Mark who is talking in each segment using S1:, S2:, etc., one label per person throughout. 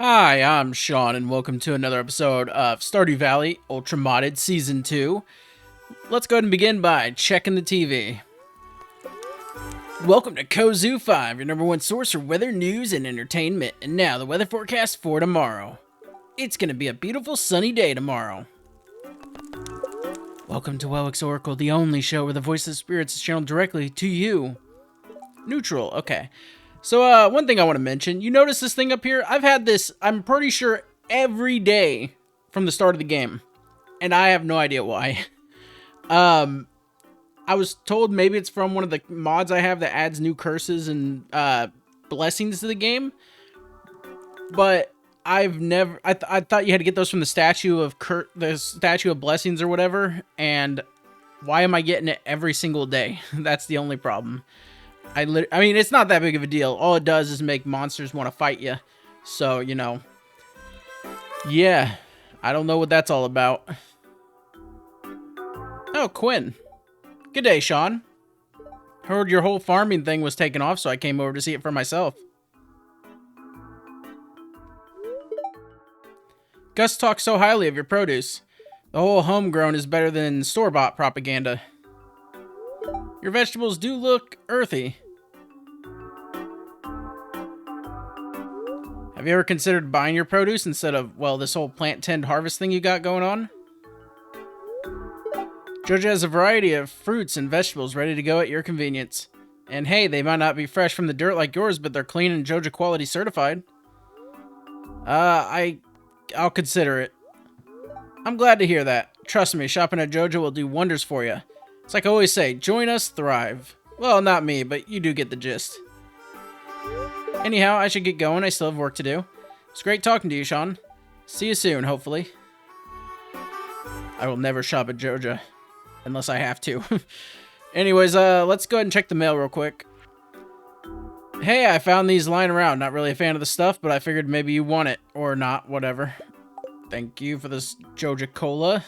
S1: Hi, I'm Sean, and welcome to another episode of Stardew Valley Ultra Modded Season 2. Let's go ahead and begin by checking the TV. Welcome to Kozu 5, your number one source for weather, news, and entertainment. And now, the weather forecast for tomorrow. It's going to be a beautiful sunny day tomorrow. Welcome to Welwick's Oracle, the only show where the voice of the spirits is channeled directly to you. Neutral, okay. So, one thing I want to mention, you notice this thing up here? I've had this, I'm pretty sure, every day from the start of the game. And I have no idea why. I was told maybe it's from one of the mods I have that adds new curses and, blessings to the game. But I've never, I thought you had to get those from the statue of blessings or whatever. And why am I getting it every single day? That's the only problem. I mean, it's not that big of a deal. All it does is make monsters want to fight you. So, you know. Yeah. I don't know what that's all about. Oh, Quinn. Good day, Sean. Heard your whole farming thing was taken off, so I came over to see it for myself. Gus talks so highly of your produce. The whole homegrown is better than store-bought propaganda. Your vegetables do look earthy. Have you ever considered buying your produce instead of, well, this whole plant-tend harvest thing you got going on? Joja has a variety of fruits and vegetables ready to go at your convenience. And hey, they might not be fresh from the dirt like yours, but they're clean and Joja quality certified. I'll consider it. I'm glad to hear that. Trust me, shopping at Joja will do wonders for you. It's like I always say, join us, thrive. Well, not me, but you do get the gist. Anyhow, I should get going. I still have work to do. It's great talking to you, Sean. See you soon, hopefully. I will never shop at Joja. Unless I have to. Anyways, let's go ahead and check the mail real quick. Hey, I found these lying around. Not really a fan of the stuff, but I figured maybe you want it. Or not, whatever. Thank you for this Joja Cola.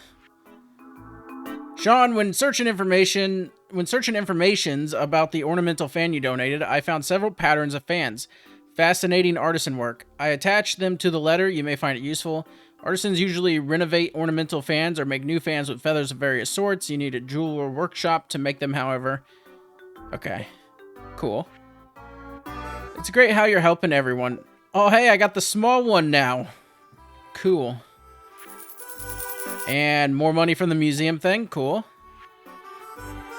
S1: Sean, when searching informations about the ornamental fan you donated, I found several patterns of fans. Fascinating artisan work. I attached them to the letter. You may find it useful. Artisans usually renovate ornamental fans or make new fans with feathers of various sorts. You need a jeweler workshop to make them, however. Okay. Cool. It's great how you're helping everyone. Oh, hey, I got the small one now. Cool. And more money from the museum thing. Cool.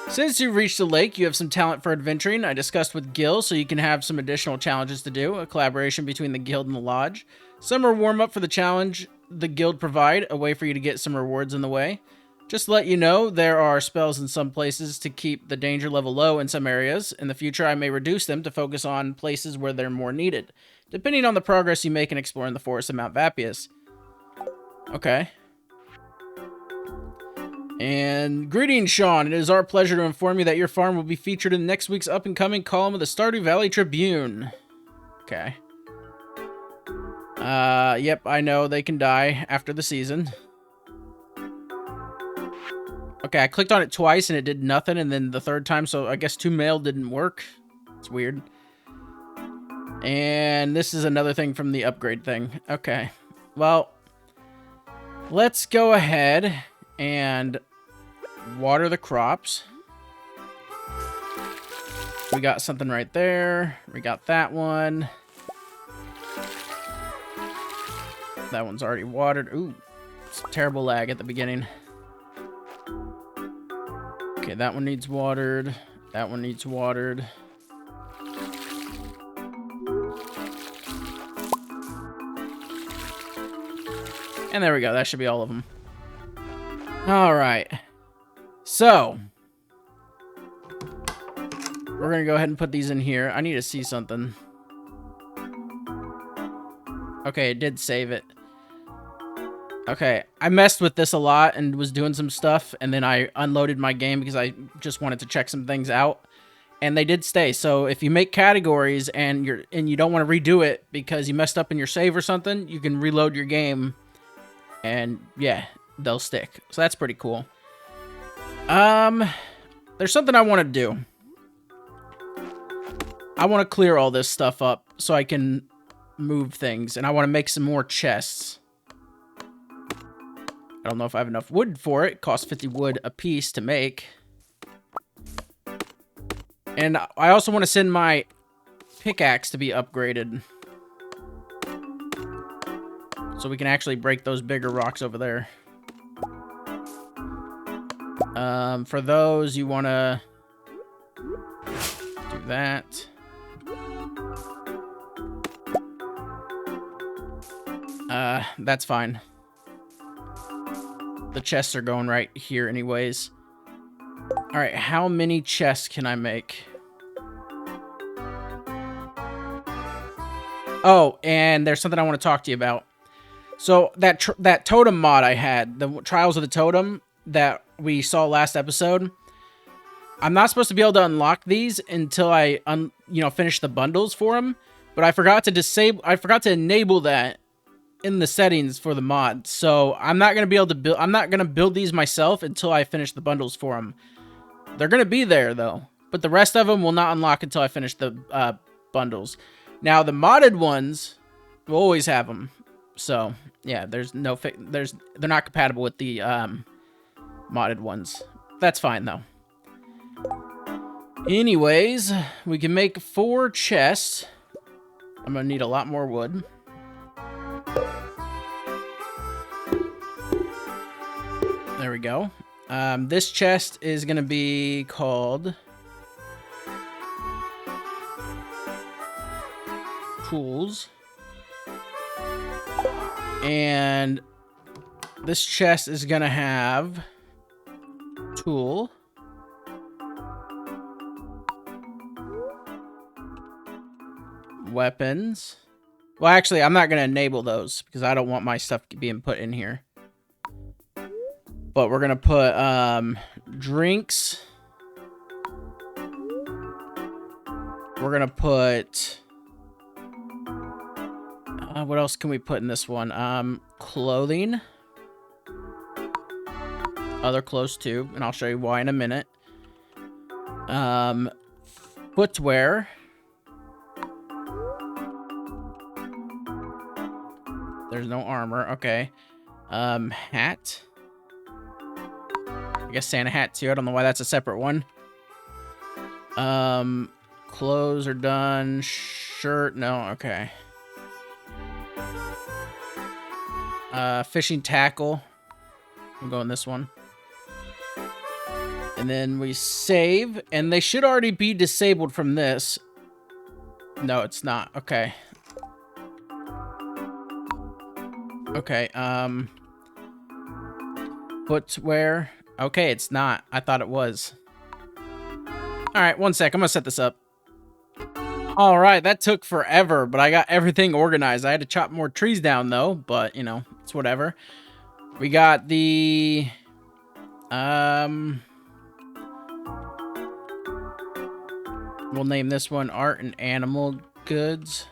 S1: Since you've reached the lake, you have some talent for adventuring. I discussed with Gil, so you can have some additional challenges to do. A collaboration between the guild and the lodge. Summer warm-up for the challenge the guild provide. A way for you to get some rewards in the way. Just to let you know, there are spells in some places to keep the danger level low in some areas. In the future, I may reduce them to focus on places where they're more needed, depending on the progress you make in exploring the forest of Mount Vapius. Okay. And greetings, Sean. It is our pleasure to inform you that your farm will be featured in next week's up-and-coming column of the Stardew Valley Tribune. Okay. Yep, I know they can die after the season. Okay, I clicked on it twice and it did nothing, and then the third time, so I guess 2 mail didn't work. It's weird. And this is another thing from the upgrade thing. Okay. Well, let's go ahead and water the crops. We got something right there. We got that one. That one's already watered. Ooh, it's terrible lag at the beginning. Okay, that one needs watered. That one needs watered. And there we go. That should be all of them. All right. So, we're going to go ahead and put these in here. I need to see something. Okay, it did save it. Okay, I messed with this a lot and was doing some stuff, and then I unloaded my game because I just wanted to check some things out, and they did stay. So if you make categories and you don't want to redo it because you messed up in your save or something, you can reload your game, and yeah, they'll stick. So that's pretty cool. There's something I want to do. I want to clear all this stuff up so I can move things, and I want to make some more chests. I don't know if I have enough wood for it. It costs 50 wood a piece to make. And I also want to send my pickaxe to be upgraded, so we can actually break those bigger rocks over there. For those, you want to do that. That's fine. The chests are going right here anyways. Alright, how many chests can I make? Oh, and there's something I want to talk to you about. So, that totem mod I had, the Trials of the Totem that we saw last episode, I'm not supposed to be able to unlock these until I, finish the bundles for them, but I forgot to enable that in the settings for the mod. So I'm not going to be able to build, I'm not going to build these myself until I finish the bundles for them. They're going to be there though, but the rest of them will not unlock until I finish the bundles. Now the modded ones will always have them. So yeah, they're not compatible with the modded ones. That's fine though. Anyways, we can make 4 chests. I'm going to need a lot more wood. There we go. This chest is going to be called Tools. And this chest is going to have Tool. Weapons. Well, actually, I'm not going to enable those because I don't want my stuff being put in here. But we're going to put drinks. We're going to put... what else can we put in this one? Clothing. Other clothes too, and I'll show you why in a minute. Footwear. There's no armor. Okay. Hat. I guess Santa hat too. I don't know why that's a separate one. Clothes are done. Shirt. No. Okay. Fishing tackle. I'm going this one. And then we save, and they should already be disabled from this. No, it's not. Okay. Okay, footwear. Okay, it's not. I thought it was. Alright, one sec. I'm gonna set this up. Alright, that took forever, but I got everything organized. I had to chop more trees down, though, but, you know, it's whatever. We got the... We'll name this one Art and Animal Goods.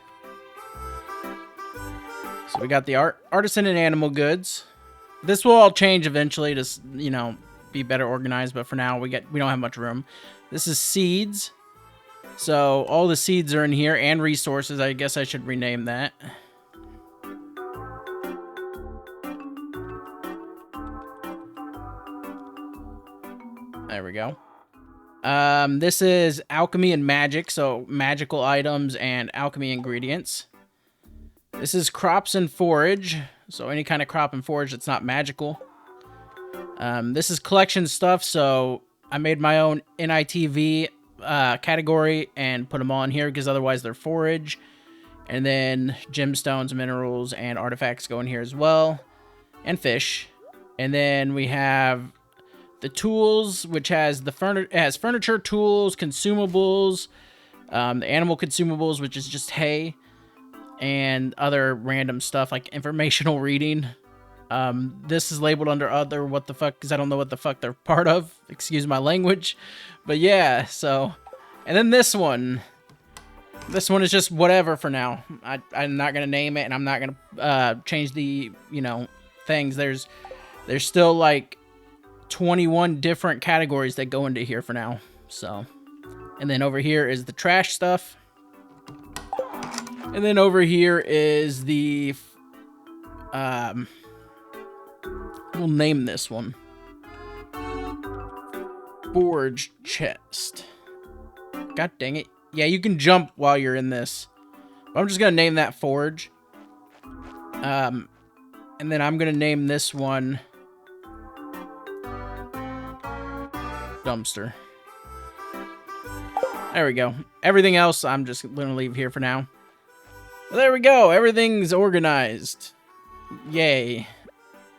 S1: So we got the Artisan and Animal Goods. This will all change eventually to, you know, be better organized, but for now we don't have much room. This is Seeds. So all the seeds are in here, and resources. I guess I should rename that. There we go. This is alchemy and magic, so magical items and alchemy ingredients. This is crops and forage, so any kind of crop and forage that's not magical. This is collection stuff, so I made my own NITV category and put them all in here because otherwise they're forage. And then gemstones, minerals, and artifacts go in here as well, and fish. And then we have the tools, which has furniture, tools, consumables, the animal consumables, which is just hay, and other random stuff like informational reading. This is labeled under other what the fuck, because I don't know what the fuck they're part of. Excuse my language. But yeah, so... And then this one. This one is just whatever for now. I'm not going to name it, and I'm not going to change the, you know, things. There's still, like, 21 different categories that go into here for now. So, and then over here is the trash stuff. And then over here is the... we'll name this one Forge Chest. God dang it. Yeah, you can jump while you're in this. I'm just going to name that Forge. And then I'm going to name this one Dumpster. There we go. Everything else I'm just going to leave here for now. There we go. Everything's organized. Yay.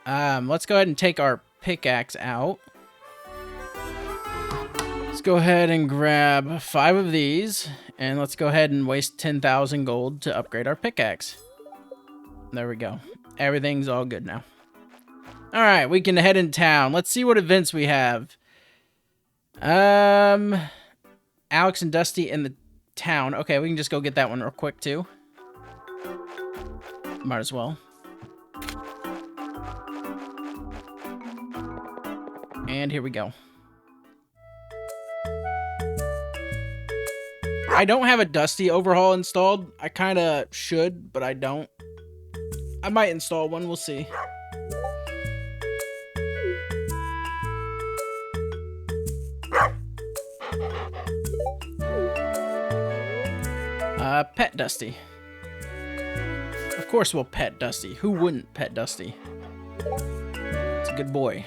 S1: Let's go ahead and take our pickaxe out. Let's go ahead and grab 5 of these. And let's go ahead and waste 10,000 gold to upgrade our pickaxe. There we go. Everything's all good now. Alright, we can head in town. Let's see what events we have. Alex and Dusty in the town. Okay, we can just go get that one real quick too. Might as well. And here we go. I don't have a Dusty overhaul installed. I kind of should, but I don't. I might install one. We'll see. Pet Dusty. Of course we'll pet Dusty. Who wouldn't pet Dusty? It's a good boy.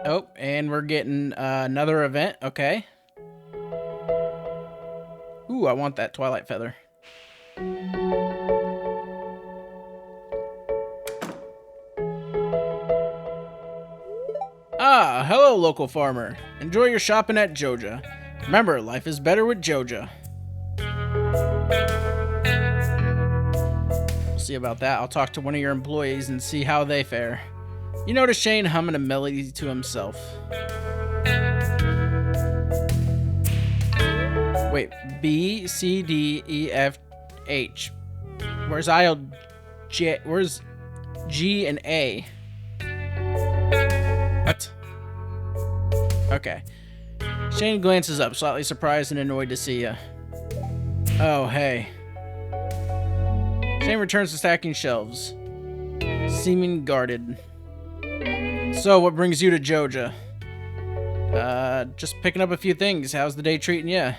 S1: Oh, and we're getting another event. Okay. Ooh, I want that Twilight Feather. Ah, hello, local farmer. Enjoy your shopping at Joja. Remember, life is better with Joja. We'll see about that. I'll talk to one of your employees and see how they fare. You notice Shane humming a melody to himself. Wait, B, C, D, E, F, H. Where's I, J, where's G and A? What? Okay. Shane glances up, slightly surprised and annoyed to see you. Oh, hey. Shane returns to stacking shelves, seeming guarded. So, what brings you to Joja? Just picking up a few things. How's the day treating you?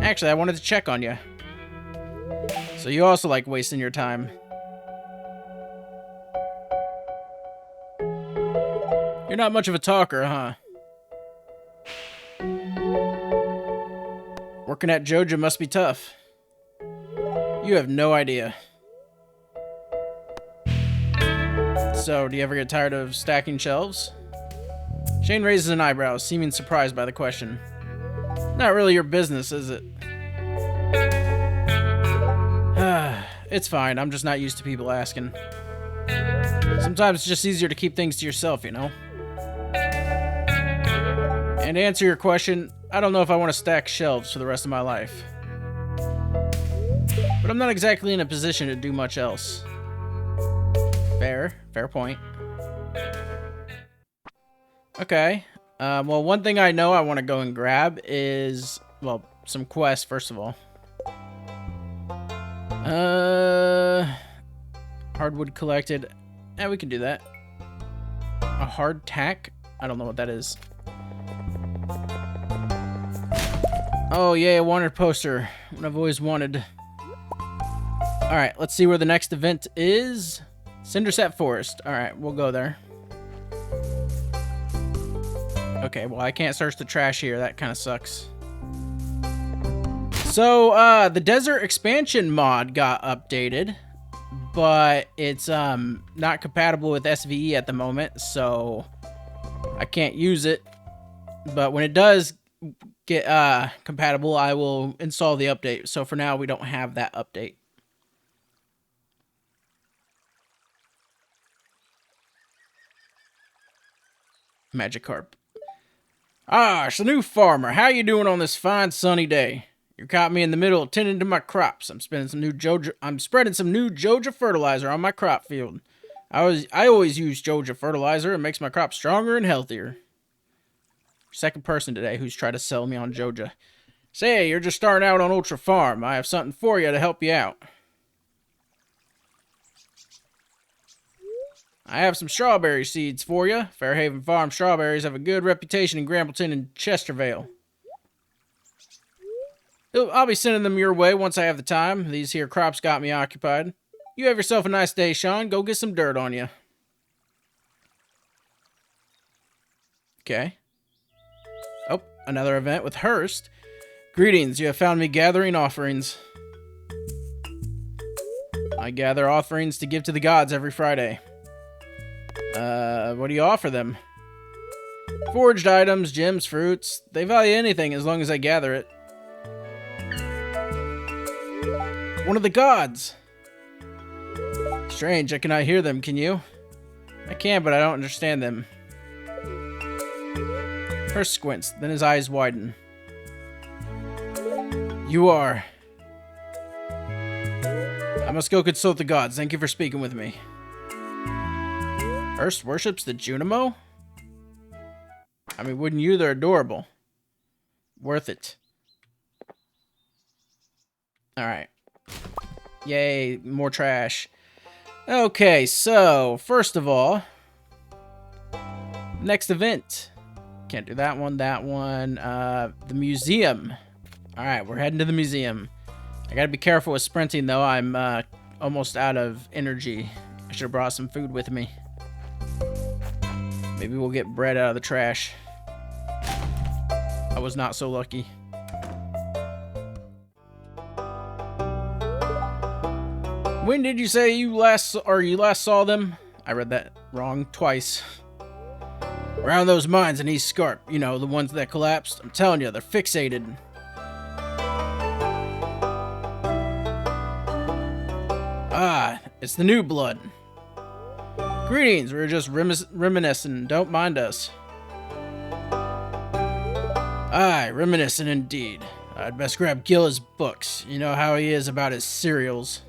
S1: Actually, I wanted to check on you. So you also like wasting your time. You're not much of a talker, huh? Working at Joja must be tough. You have no idea. So, do you ever get tired of stacking shelves? Shane raises an eyebrow, seeming surprised by the question. Not really your business, is it? It's fine, I'm just not used to people asking. Sometimes it's just easier to keep things to yourself, you know? And to answer your question, I don't know if I want to stack shelves for the rest of my life. But I'm not exactly in a position to do much else. Fair point. Okay. Well, one thing I know I want to go and grab is, well, some quests, first of all. Hardwood collected. Yeah, we can do that. A hard tack? I don't know what that is. Oh, yeah, a wanted poster. What I've always wanted. Alright, let's see where the next event is. Cinderset Forest. Alright, we'll go there. Okay, well, I can't search the trash here. That kind of sucks. So, the Desert Expansion mod got updated, but it's not compatible with SVE at the moment, so I can't use it. But when it does get compatible, I will install the update. So for now, we don't have that update. Magikarp. Ah, it's the new farmer. How you doing on this fine sunny day? You caught me in the middle of tending to my crops. I'm spreading some new Joja fertilizer on my crop field. I always use Joja fertilizer. It makes my crops stronger and healthier. Second person today who's tried to sell me on Joja. Say, you're just starting out on Ultra Farm. I have something for you to help you out. I have some strawberry seeds for you. Fairhaven Farm strawberries have a good reputation in Grambleton and Chestervale. I'll be sending them your way once I have the time. These here crops got me occupied. You have yourself a nice day, Sean. Go get some dirt on you. Okay. Oh, another event with Hurst. Greetings, you have found me gathering offerings. I gather offerings to give to the gods every Friday. What do you offer them? Forged items, gems, fruits. They value anything as long as I gather it. One of the gods! Strange, I cannot hear them, can you? I can, but I don't understand them. Hurst squints, then his eyes widen. You are... I must go consult the gods. Thank you for speaking with me. Hurst worships the Junimo? I mean, wouldn't you? They're adorable. Worth it. Alright. Yay, more trash. Okay, so, first of all, next event. Can't do that one, the museum. Alright, we're heading to the museum. I gotta be careful with sprinting, though. I'm almost out of energy. I should have brought some food with me. Maybe we'll get bread out of the trash. I was not so lucky. When did you say you last saw them? I read that wrong twice. Around those mines in East Scarp. You know, the ones that collapsed. I'm telling you, they're fixated. Ah, it's the new blood. Greetings, we were just reminiscing. Don't mind us. Aye, reminiscing indeed. I'd best grab Gilla's books. You know how he is about his cereals.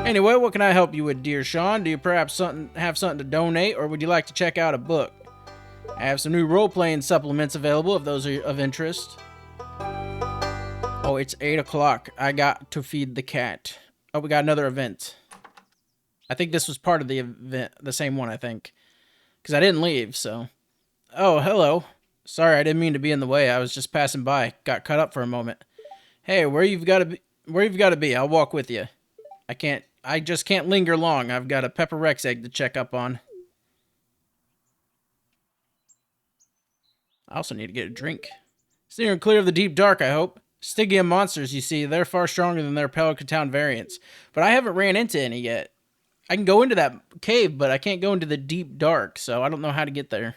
S1: Anyway, what can I help you with, dear Sean? Do you perhaps have something to donate, or would you like to check out a book? I have some new role-playing supplements available if those are of interest. Oh, it's 8 o'clock. I got to feed the cat. Oh, we got another event. I think this was part of the event, the same one, I think. Because I didn't leave, so... Oh, hello. Sorry, I didn't mean to be in the way. I was just passing by. Got cut up for a moment. Hey, where you've got to be, I'll walk with you. I just can't linger long. I've got a Pepper Rex egg to check up on. I also need to get a drink. Steering clear of the deep dark, I hope. Stygian monsters, you see, they're far stronger than their Pelican Town variants. But I haven't ran into any yet. I can go into that cave, but I can't go into the deep dark, so I don't know how to get there.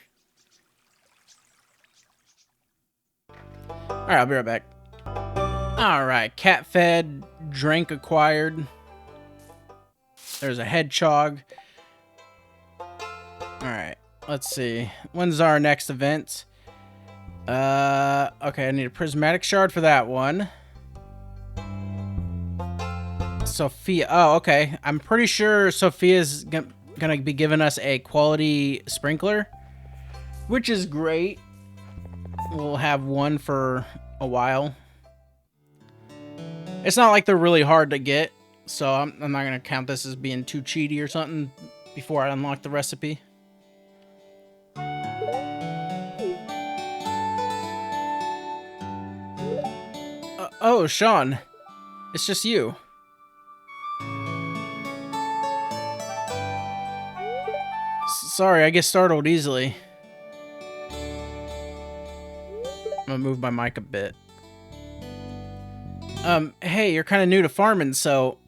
S1: Alright, I'll be right back. Alright, cat fed, drink acquired. There's a hedgehog. Alright, let's see. When's our next event? Okay, I need a prismatic shard for that one. Sophia. Oh, okay. I'm pretty sure Sophia's gonna be giving us a quality sprinkler, which is great. We'll have one for a while. It's not like they're really hard to get, so I'm not gonna count this as being too cheaty or something before I unlock the recipe. Oh, Sean. It's just you. Sorry, I get startled easily. I'm gonna move my mic a bit. Hey, you're kind of new to farming, so...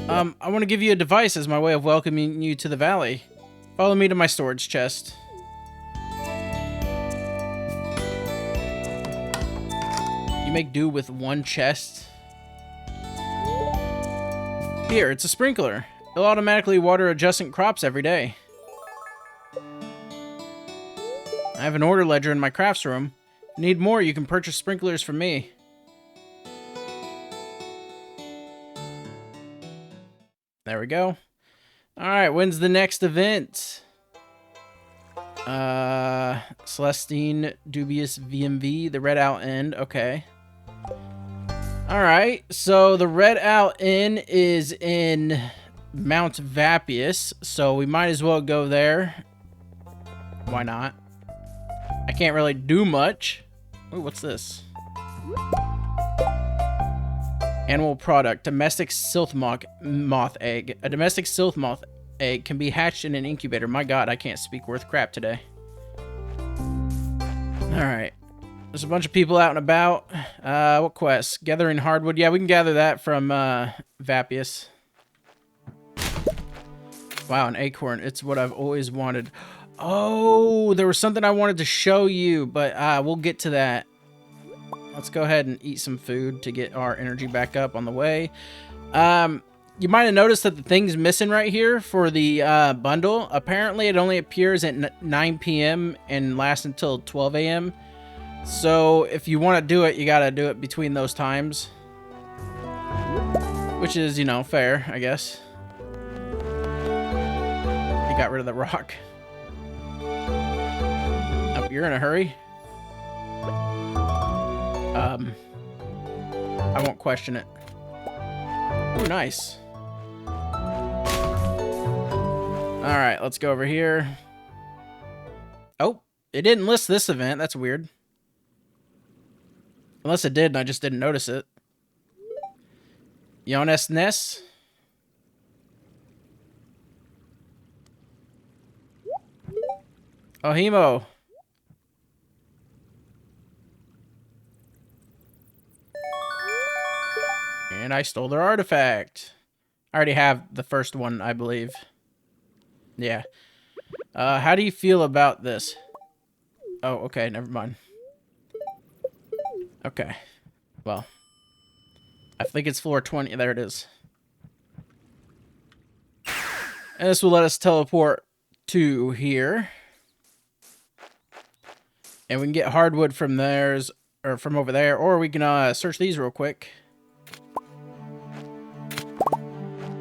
S1: I want to give you a device as my way of welcoming you to the valley. Follow me to my storage chest. You make do with one chest? Here, it's a sprinkler. It'll automatically water adjacent crops every day. I have an order ledger in my crafts room. If you need more, you can purchase sprinklers from me. There we go. Alright, when's the next event? Celestine Dubious VMV, the Red Owl Inn. Okay. Alright, so the Red Owl Inn is in Mount Vapius, so we might as well go there. Why not? I can't really do much. Ooh, what's this? Animal product, domestic sylph moth egg. A domestic sylph moth egg can be hatched in an incubator. My god, I can't speak worth crap today. Alright. There's a bunch of people out and about. What quest? Gathering hardwood. Yeah, we can gather that from Vapius. Wow, an acorn. It's what I've always wanted. Oh, there was something I wanted to show you, but we'll get to that. Let's go ahead and eat some food to get our energy back up on the way. You might have noticed that the thing's missing right here for the bundle. Apparently, it only appears at 9 p.m. and lasts until 12 a.m. So, if you want to do it, you got to do it between those times. Which is, you know, fair, I guess. He got rid of the rock. Oh, you're in a hurry? I won't question it. Ooh, nice. Alright, let's go over here. Oh, it didn't list this event. That's weird. Unless it did and I just didn't notice it. Jonas Ness. Ohimo. And I stole their artifact. I already have the first one, I believe. Yeah. How do you feel about this? Oh, okay, never mind. Okay. Well. I think it's floor 20. There it is. And this will let us teleport to here. And we can get hardwood from theirs, or from over there, or we can search these real quick.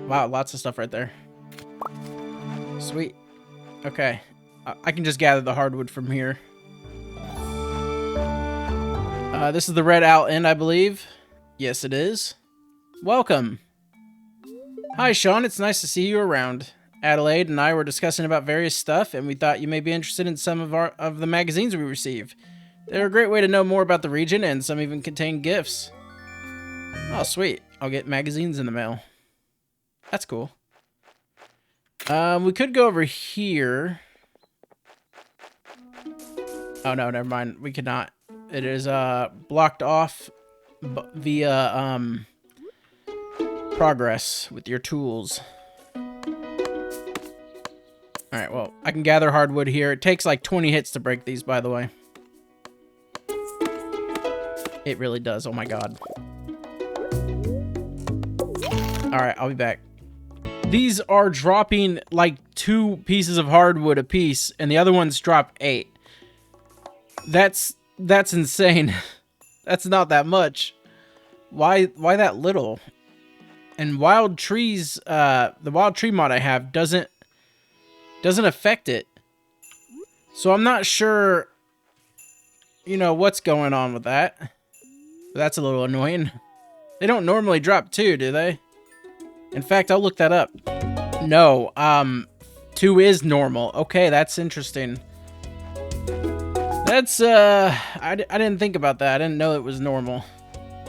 S1: Wow, lots of stuff right there. Sweet. Okay. I can just gather the hardwood from here. This is the Red Owl Inn, I believe. Yes, it is. Welcome. Hi, Sean. It's nice to see you around. Adelaide and I were discussing about various stuff, and we thought you may be interested in some of the magazines we receive. They're a great way to know more about the region, and some even contain gifts. Oh, sweet. I'll get magazines in the mail. That's cool. We could go over here. Oh, no, never mind. We could not. It is blocked off via progress with your tools. Alright, well, I can gather hardwood here. It takes like 20 hits to break these, by the way. It really does. Oh my god. Alright, I'll be back. These are dropping like 2 pieces of hardwood a piece, and the other ones drop 8. That's insane. That's not that much. Why that little? And wild trees, the wild tree mod I have doesn't affect it. So I'm not sure, you know, what's going on with that. That's a little annoying. They don't normally drop 2, do they? In fact, I'll look that up. No, 2 is normal. Okay, that's interesting. That's, I didn't think about that. I didn't know it was normal.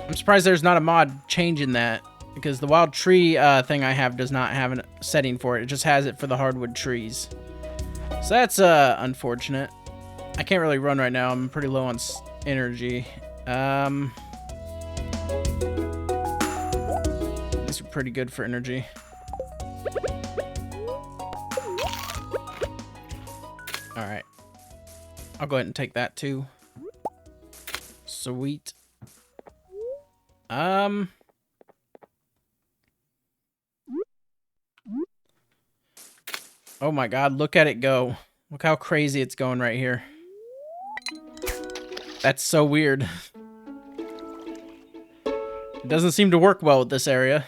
S1: I'm surprised there's not a mod changing that, because the wild tree thing I have does not have a setting for it. It just has it for the hardwood trees. So that's unfortunate. I can't really run right now. I'm pretty low on energy. These are pretty good for energy. Alright. I'll go ahead and take that too. Sweet. Oh my god, look at it go. Look how crazy it's going right here. That's so weird. It doesn't seem to work well with this area.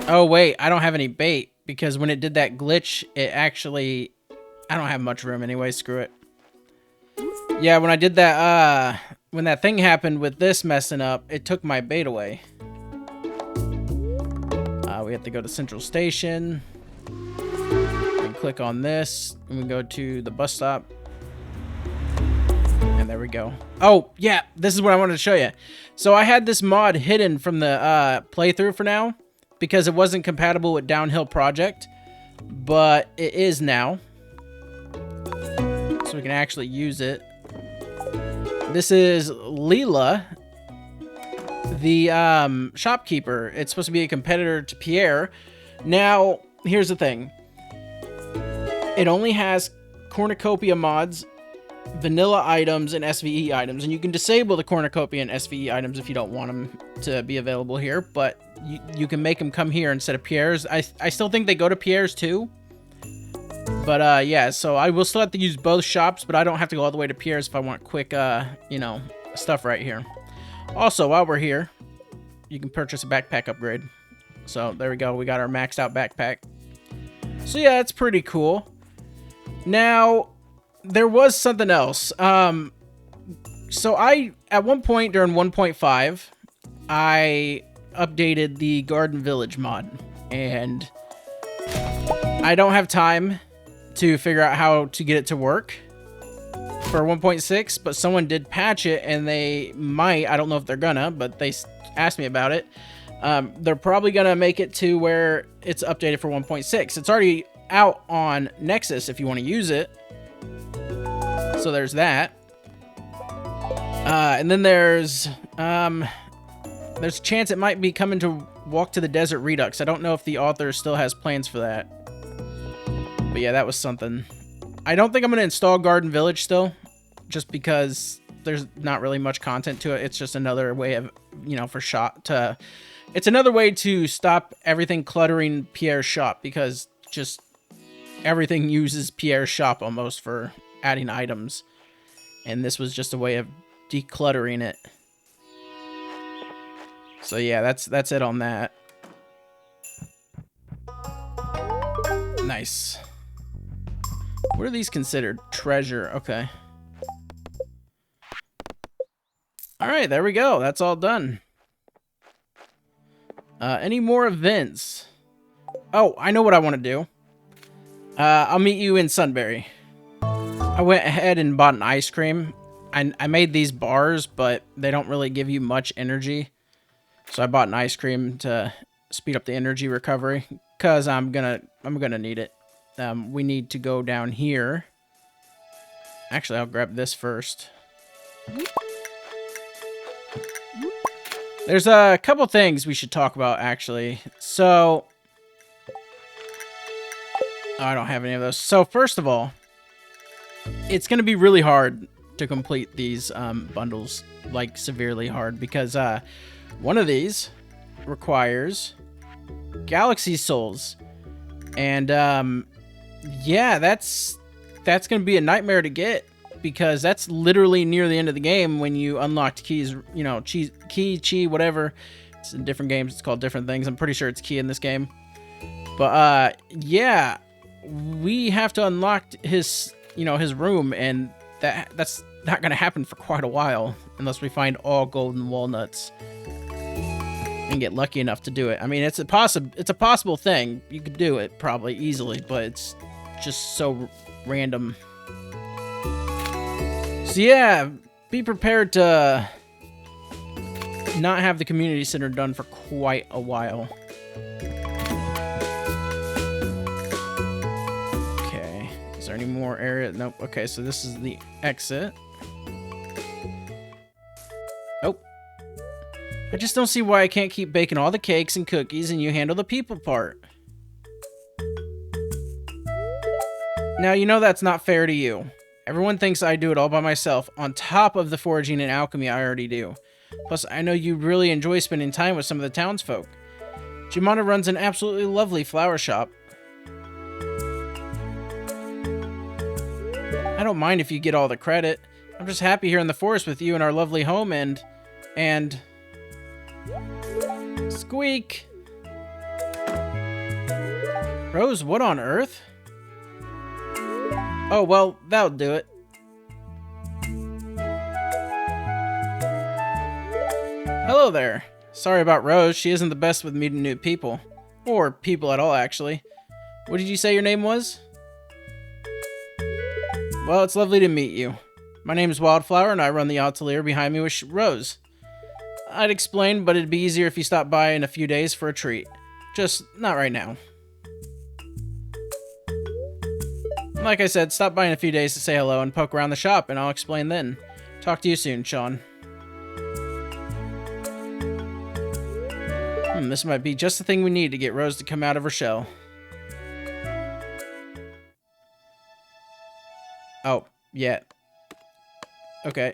S1: Oh, wait, I don't have any bait, because when it did that glitch, it actually... I don't have much room anyway, screw it. Yeah, when I did that, when that thing happened with this messing up, it took my bait away. We have to go to Central Station. And click on this, and we go to the bus stop. And there we go. Oh, yeah, this is what I wanted to show you. So I had this mod hidden from the playthrough for now, because it wasn't compatible with Downhill Project, but it is now. So we can actually use it. This is Leela, the shopkeeper. It's supposed to be a competitor to Pierre. Now, here's the thing. It only has cornucopia mods, vanilla items, and SVE items. And you can disable the cornucopia and SVE items if you don't want them to be available here. But you can make them come here instead of Pierre's. I still think they go to Pierre's too. But, yeah, so I will still have to use both shops, but I don't have to go all the way to Pierre's if I want quick, you know, stuff right here. Also, while we're here, you can purchase a backpack upgrade. So, there we go. We got our maxed out backpack. So, yeah, it's pretty cool. Now, there was something else. So, at one point during 1.5, I updated the Garden Village mod. And I don't have time to figure out how to get it to work for 1.6, but someone did patch it, and they might, I don't know if they're gonna, but they asked me about it. They're probably gonna make it to where it's updated for 1.6. It's already out on Nexus if you want to use it. So there's that. And then there's a chance it might be coming to Walk to the Desert Redux. I don't know if the author still has plans for that. But yeah, that was something. I don't think I'm going to install Garden Village still, just because there's not really much content to it. It's just another way of, you know, it's another way to stop everything cluttering Pierre's shop, because just everything uses Pierre's shop almost for adding items. And this was just a way of decluttering it. So yeah, that's it on that. Nice. What are these considered? Treasure. Okay. Alright, there we go. That's all done. Any more events? Oh, I know what I want to do. I'll meet you in Sunbury. I went ahead and bought an ice cream. I made these bars, but they don't really give you much energy. So I bought an ice cream to speed up the energy recovery, because I'm gonna need it. We need to go down here. Actually, I'll grab this first. There's a couple things we should talk about, actually. So, I don't have any of those. So, first of all, it's going to be really hard to complete these bundles, like severely hard, because one of these requires Galaxy Souls. And, yeah, that's going to be a nightmare to get, because that's literally near the end of the game when you unlocked keys, you know, key, whatever. It's in different games. It's called different things. I'm pretty sure it's key in this game. But, yeah, we have to unlock his, you know, his room, and that's not going to happen for quite a while unless we find all golden walnuts and get lucky enough to do it. I mean, it's a possible thing. You could do it probably easily, but it's just so random. So yeah, be prepared to not have the community center done for quite a while. Okay, is there any more area? Nope. Okay, so this is the exit. Nope. I just don't see why I can't keep baking all the cakes and cookies and you handle the people part. Now, you know that's not fair to you. Everyone thinks I do it all by myself, on top of the foraging and alchemy I already do. Plus, I know you really enjoy spending time with some of the townsfolk. Jimana runs an absolutely lovely flower shop. I don't mind if you get all the credit. I'm just happy here in the forest with you in our lovely home and... Squeak! Rose, what on earth? Oh, well, that'll do it. Hello there. Sorry about Rose. She isn't the best with meeting new people. Or people at all, actually. What did you say your name was? Well, it's lovely to meet you. My name is Wildflower, and I run the atelier behind me with Rose. I'd explain, but it'd be easier if you stopped by in a few days for a treat. Just not right now. Like I said, stop by in a few days to say hello and poke around the shop, and I'll explain then. Talk to you soon, Sean. This might be just the thing we need to get Rose to come out of her shell. Oh, yeah. Okay.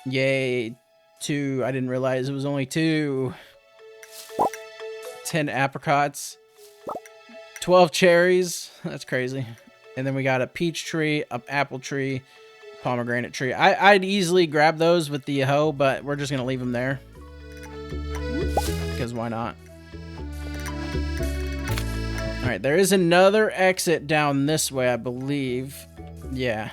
S1: Yay. 2. I didn't realize it was only 2. 10 apricots. 12 cherries. That's crazy. And then we got a peach tree, an apple tree, pomegranate tree. I'd easily grab those with the hoe, but we're just going to leave them there. Because why not? Alright, there is another exit down this way, I believe. Yeah.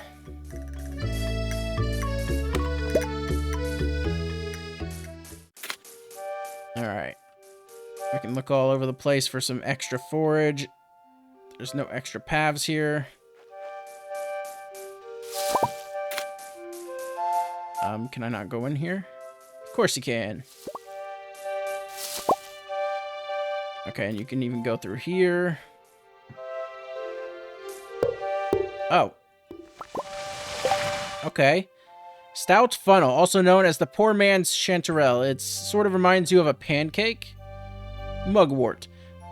S1: Alright. We can look all over the place for some extra forage. There's no extra paths here. Can I not go in here? Of course you can. Okay, and you can even go through here. Oh. Okay. Stout funnel, also known as the poor man's chanterelle. It sort of reminds you of a pancake. Mugwort.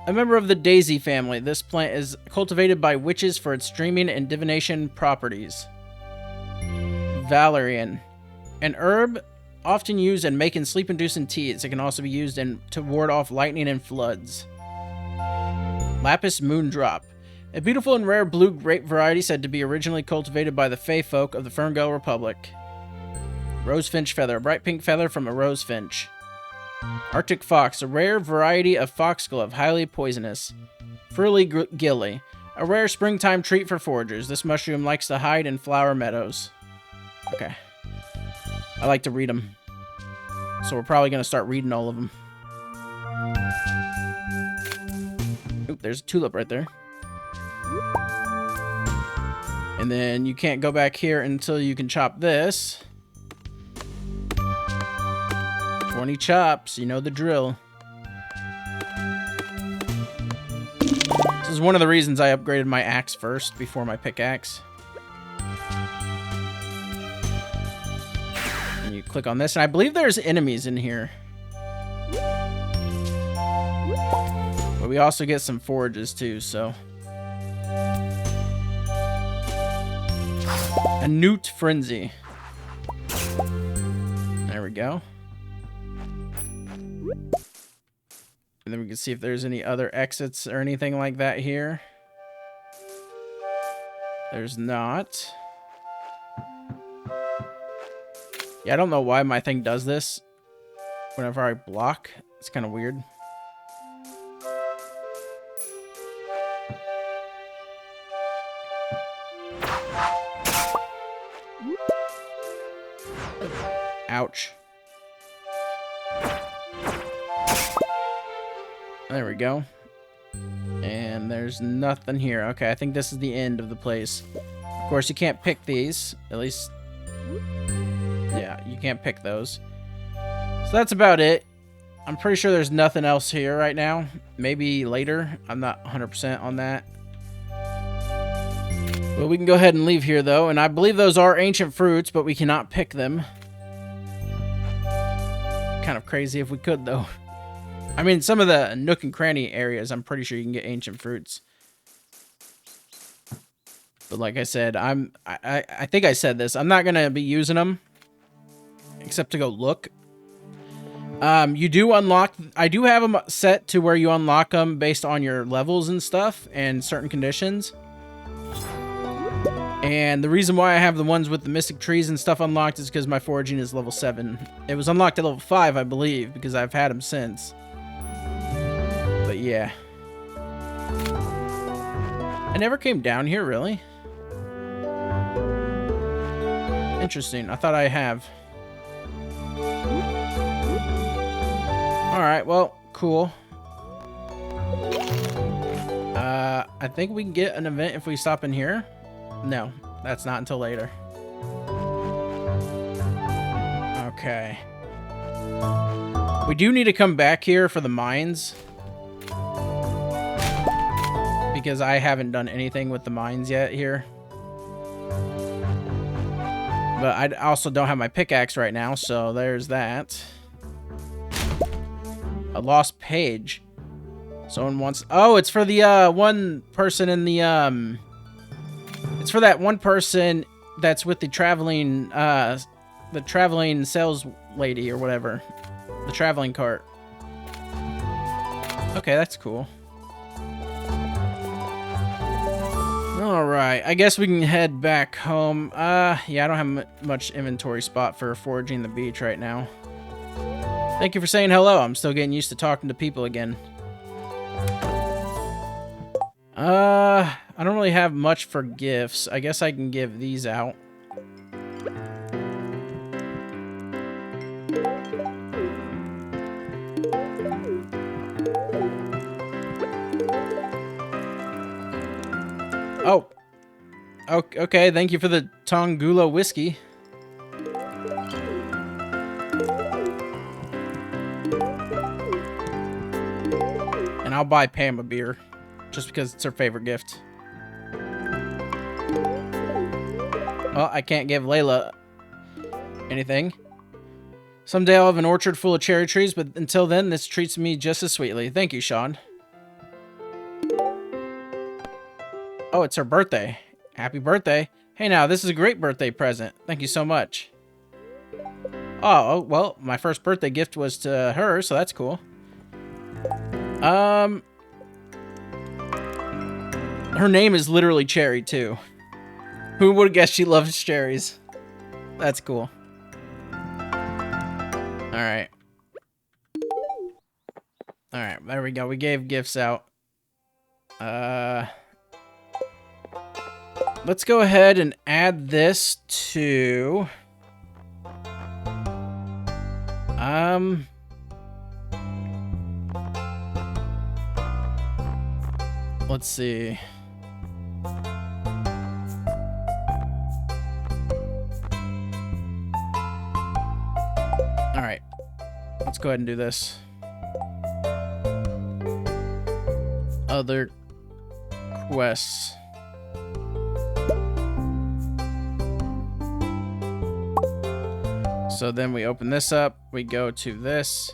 S1: A member of the daisy family, this plant is cultivated by witches for its dreaming and divination properties. Valerian. An herb often used in making sleep-inducing teas. It can also be used to ward off lightning and floods. Lapis Moondrop. A beautiful and rare blue grape variety said to be originally cultivated by the Fey folk of the Ferngale Republic. Rosefinch Feather. A bright pink feather from a rosefinch. Arctic Fox. A rare variety of foxglove, highly poisonous. Furly Gilly. A rare springtime treat for foragers. This mushroom likes to hide in flower meadows. Okay. I like to read them. So we're probably going to start reading all of them. Oop, there's a tulip right there. And then you can't go back here until you can chop this. 20 chops, you know the drill. This is one of the reasons I upgraded my axe first before my pickaxe. And you click on this, and I believe there's enemies in here. But we also get some forages too, so. A Newt Frenzy. There we go. And then we can see if there's any other exits or anything like that here. There's not. Yeah, I don't know why my thing does this whenever I block. It's kind of weird. Ouch. There we go. And there's nothing here. Okay, I think this is the end of the place. Of course, you can't pick these. At least... yeah, you can't pick those. So that's about it. I'm pretty sure there's nothing else here right now. Maybe later. I'm not 100% on that. Well, we can go ahead and leave here, though. And I believe those are ancient fruits, but we cannot pick them. Kind of crazy if we could, though. I mean, some of the nook and cranny areas, I'm pretty sure you can get ancient fruits. But like I said, I think I said this. I'm not going to be using them. Except to go look. You do unlock... I do have them set to where you unlock them based on your levels and stuff. And certain conditions. And the reason why I have the ones with the mystic trees and stuff unlocked is because my foraging is level 7. It was unlocked at level 5, I believe. Because I've had them since. Yeah. I never came down here, really? Interesting. I thought I have. Alright, well, cool. I think we can get an event if we stop in here. No, that's not until later. Okay. We do need to come back here for the mines. Because I haven't done anything with the mines yet here. But I also don't have my pickaxe right now, so there's that. A lost page. Someone wants... Oh, it's for the one person in the... It's for that one person that's with the traveling sales lady or whatever. The traveling cart. Okay, that's cool. Alright, I guess we can head back home. Yeah, I don't have much inventory spot for foraging the beach right now. Thank you for saying hello. I'm still getting used to talking to people again. I don't really have much for gifts. I guess I can give these out. Oh. Okay, thank you for the Tongula whiskey. And I'll buy Pam a beer, just because it's her favorite gift. Well, I can't give Layla anything. Someday I'll have an orchard full of cherry trees, but until then, this treats me just as sweetly. Thank you, Sean. Oh, it's her birthday. Happy birthday. Hey now, this is a great birthday present. Thank you so much. Oh, well, my first birthday gift was to her, so that's cool. Her name is literally Cherry, too. Who would have guessed she loves cherries? That's cool. Alright. Alright, there we go. We gave gifts out. Let's go ahead and add this to... Let's see. Alright. Let's go ahead and do this. Other quests. So then we open this up, we go to this.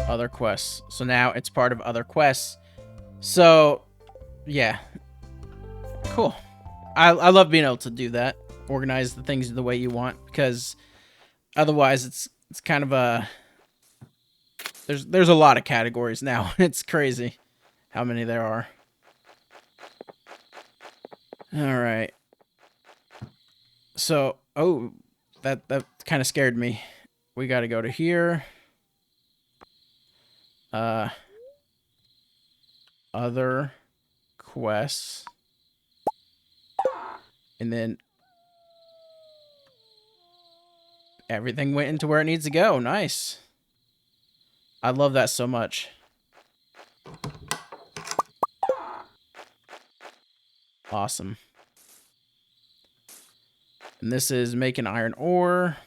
S1: Other quests. So now it's part of other quests. So, yeah. Cool. I love being able to do that. Organize the things the way you want, because otherwise it's kind of a... There's a lot of categories now. It's crazy how many there are. Alright. So, oh, that kind of scared me. We got to go to here. Other quests. And then everything went into where it needs to go. Nice. I love that so much. Awesome. And this is making iron ore.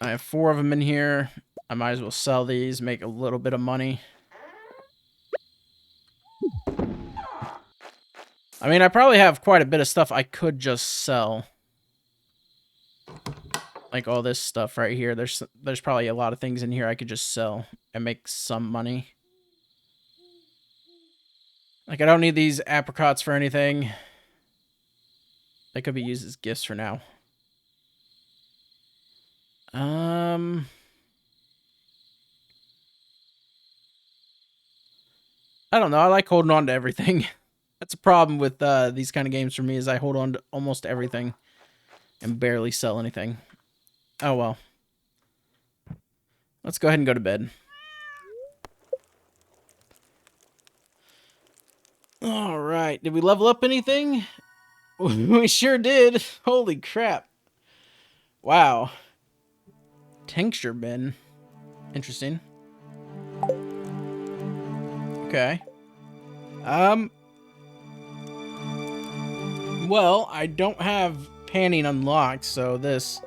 S1: I have 4 of them in here. I might as well sell these, make a little bit of money. I mean, I probably have quite a bit of stuff I could just sell. Like all this stuff right here. There's probably a lot of things in here I could just sell and make some money. Like, I don't need these apricots for anything. They could be used as gifts for now. I don't know. I like holding on to everything. That's a problem with these kind of games for me, is I hold on to almost everything and barely sell anything. Oh, well. Let's go ahead and go to bed. All right. Did we level up anything? We sure did. Holy crap. Wow. Tincture bin. Interesting. Okay. Well, I don't have panning unlocked, so this.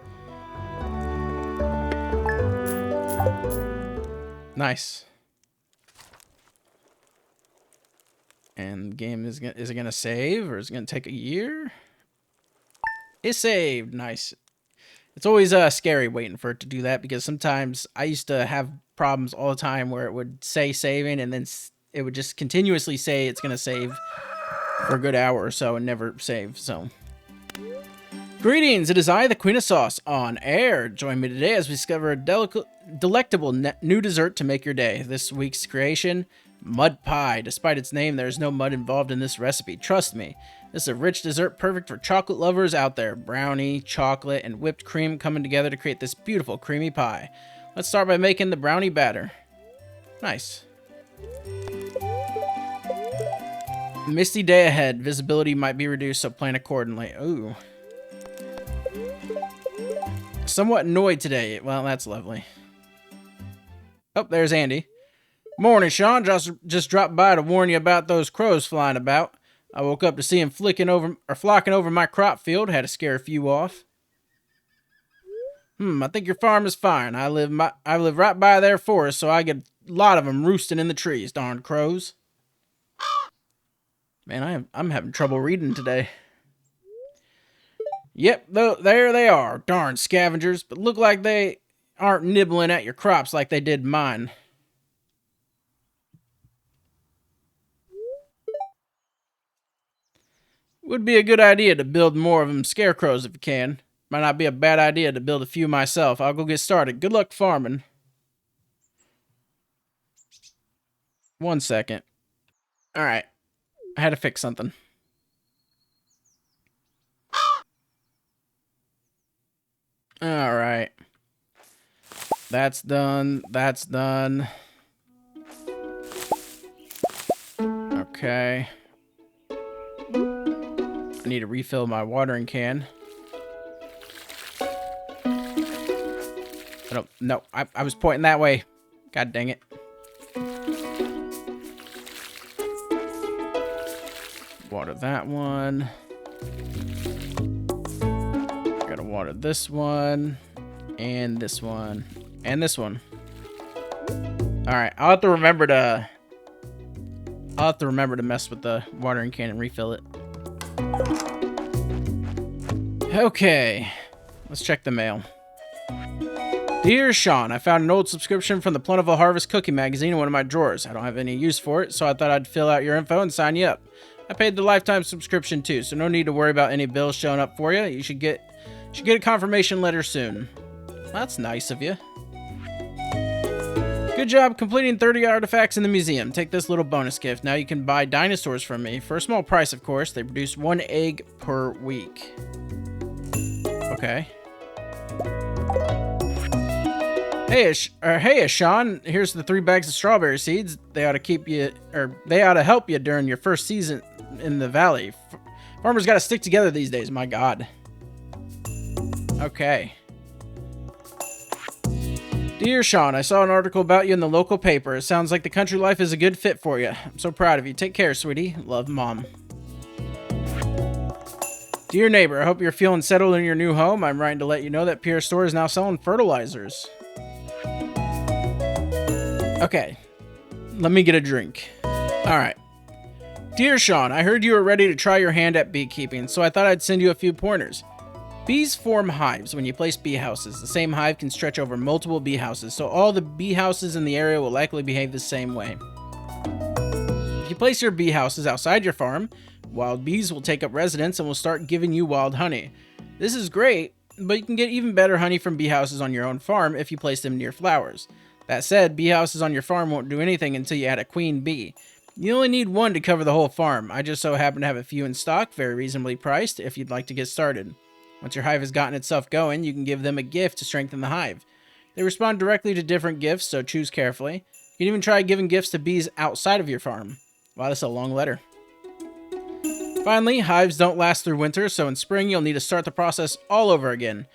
S1: Nice. And the game is it gonna save, or is it gonna take a year? It saved. Nice. It's always scary waiting for it to do that, because sometimes I used to have problems all the time where it would say saving and then it would just continuously say it's gonna save for a good hour or so and never save. So, greetings, it is I, the Queen of Sauce, on air. Join me today as we discover a delectable new dessert to make your day. This week's creation, mud pie. Despite its name, there is no mud involved in this recipe. Trust me, this is a rich dessert perfect for chocolate lovers out there. Brownie, chocolate, and whipped cream coming together to create this beautiful creamy pie. Let's start by making the brownie batter. Nice. Misty day ahead. Visibility might be reduced, so plan accordingly. Ooh. Somewhat annoyed today. Well, that's lovely. Oh, there's Andy. Morning, Sean. Just dropped by to warn you about those crows flying about. I woke up to see them flocking over my crop field. Had to scare a few off. I think your farm is fine. I live right by their forest, so I get a lot of them roosting in the trees. Darn crows. Man, I'm having trouble reading today. Yep, there they are. Darn scavengers. But look like they aren't nibbling at your crops like they did mine. Would be a good idea to build more of them scarecrows if you can. Might not be a bad idea to build a few myself. I'll go get started. Good luck farming. 1 second. Alright. I had to fix something. Alright. That's done. That's done. Okay. I need to refill my watering can. I don't... No, I was pointing that way. God dang it. Water that one. Gotta water this one. And this one. And this one. Alright, I'll have to remember to mess with the watering can and refill it. Okay. Let's check the mail. Dear Sean, I found an old subscription from the Plentiful Harvest Cookie Magazine in one of my drawers. I don't have any use for it, so I thought I'd fill out your info and sign you up. I paid the lifetime subscription too, so no need to worry about any bills showing up for you. You should get a confirmation letter soon. That's nice of you. Good job completing 30 artifacts in the museum. Take this little bonus gift. Now you can buy dinosaurs from me. For a small price, of course. They produce 1 egg per week. Okay. Hey, Sean. Here's the 3 bags of strawberry seeds. They ought to help you during your first season in the valley. Farmers got to stick together these days. My God. Okay. Dear Sean, I saw an article about you in the local paper. It sounds like the country life is a good fit for you. I'm so proud of you. Take care, sweetie. Love, Mom. Dear neighbor, I hope you're feeling settled in your new home. I'm writing to let you know that Pierre's store is now selling fertilizers. Okay, let me get a drink. Alright. Dear Sean, I heard you were ready to try your hand at beekeeping, so I thought I'd send you a few pointers. Bees form hives when you place bee houses. The same hive can stretch over multiple bee houses, so all the bee houses in the area will likely behave the same way. If you place your bee houses outside your farm, wild bees will take up residence and will start giving you wild honey. This is great, but you can get even better honey from bee houses on your own farm if you place them near flowers. That said, bee houses on your farm won't do anything until you add a queen bee. You only need 1 to cover the whole farm. I just so happen to have a few in stock, very reasonably priced, if you'd like to get started. Once your hive has gotten itself going, you can give them a gift to strengthen the hive. They respond directly to different gifts, so choose carefully. You can even try giving gifts to bees outside of your farm. Wow, that's a long letter. Finally, hives don't last through winter, so in spring you'll need to start the process all over again.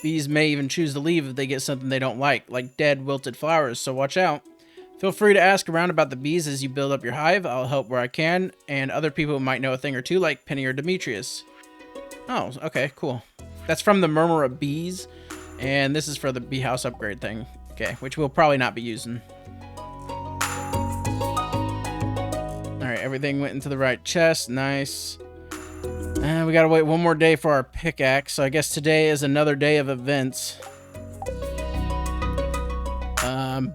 S1: Bees may even choose to leave if they get something they don't like dead, wilted flowers, so watch out. Feel free to ask around about the bees as you build up your hive. I'll help where I can, and other people might know a thing or two, like Penny or Demetrius. Oh, okay, cool. That's from the Murmur of Bees, and this is for the bee house upgrade thing. Okay, which we'll probably not be using. Alright, everything went into the right chest. Nice. And we gotta wait one more day for our pickaxe, so I guess today is another day of events.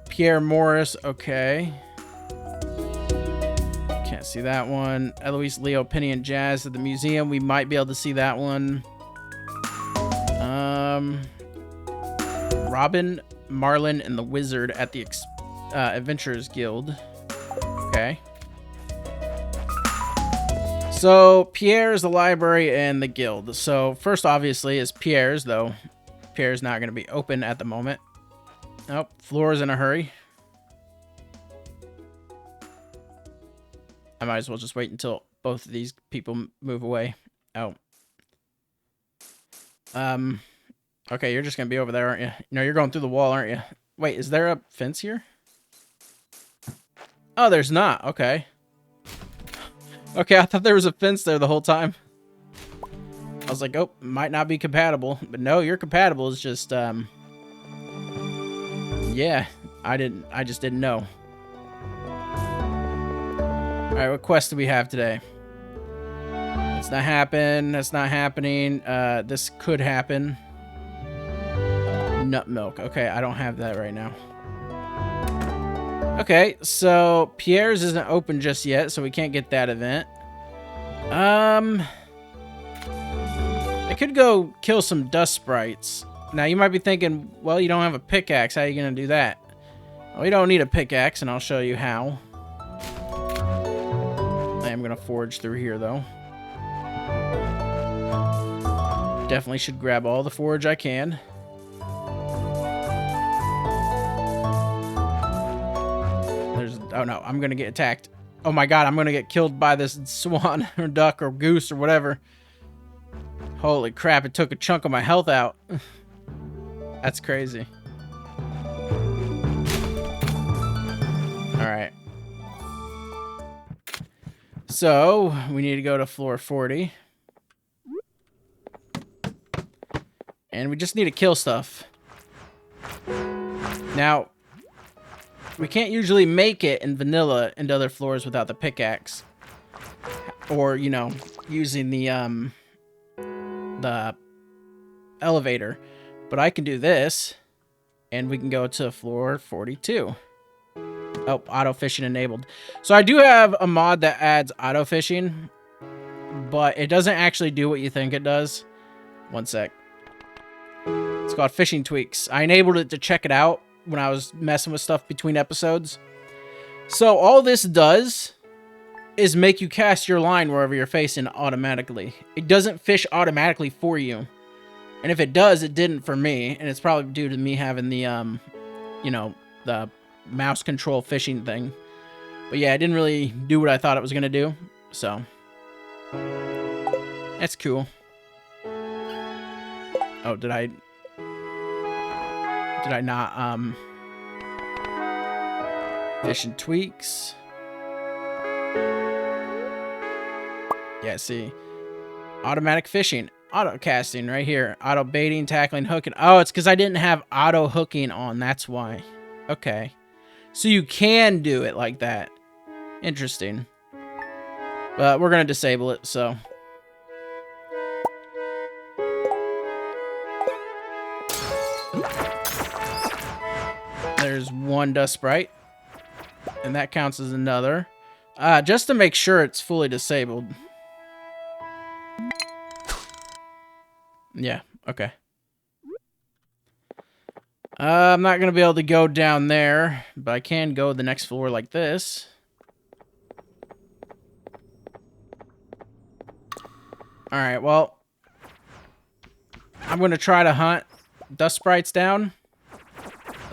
S1: Pierre Morris, okay. Can't see that one. Eloise, Leo, Penny, and Jazz at the museum. We might be able to see that one. Robin, Marlin, and the Wizard at the Adventurers Guild. Okay. So, Pierre's, the library, and the guild. So, first, obviously, is Pierre's, though. Pierre's not going to be open at the moment. Oh, Flora's in a hurry. I might as well just wait until both of these people move away. Oh. Okay, you're just going to be over there, aren't you? No, you're going through the wall, aren't you? Wait, is there a fence here? Oh, there's not. Okay. Okay, I thought there was a fence there the whole time. I was like, oh, might not be compatible. But no, you're compatible. It's just, yeah, I just didn't know. Alright, what quest do we have today? That's not happen. That's not happening. This could happen. Nut milk. Okay, I don't have that right now. Okay, so Pierre's isn't open just yet, so we can't get that event. I could go kill some dust sprites. Now, you might be thinking, well, you don't have a pickaxe. How are you going to do that? Well, you don't need a pickaxe, and I'll show you how. I am going to forge through here, though. Definitely should grab all the forge I can. Oh no, I'm gonna get attacked. Oh my god, I'm gonna get killed by this swan or duck or goose or whatever. Holy crap, it took a chunk of my health out. That's crazy. Alright. So, we need to go to floor 40. And we just need to kill stuff. Now, we can't usually make it in vanilla into other floors without the pickaxe. Or, you know, using the elevator. But I can do this, and we can go to floor 42. Oh, auto fishing enabled. So I do have a mod that adds auto fishing, but it doesn't actually do what you think it does. One sec. It's called Fishing Tweaks. I enabled it to check it out when I was messing with stuff between episodes. So all this does is make you cast your line wherever you're facing automatically. It doesn't fish automatically for you. And if it does, it didn't for me. And it's probably due to me having the, you know, the mouse control fishing thing. But yeah, it didn't really do what I thought it was going to do. So, that's cool. Oh, did I not, fishing tweaks? Yeah, see. Automatic fishing. Auto casting right here. Auto baiting, tackling, hooking. Oh, it's because I didn't have auto hooking on. That's why. Okay. So you can do it like that. Interesting. But we're going to disable it, so. There's one dust sprite. And that counts as another. Just to make sure it's fully disabled. Yeah, okay. I'm not going to be able to go down there, but I can go the next floor like this. Alright, well, I'm going to try to hunt dust sprites down.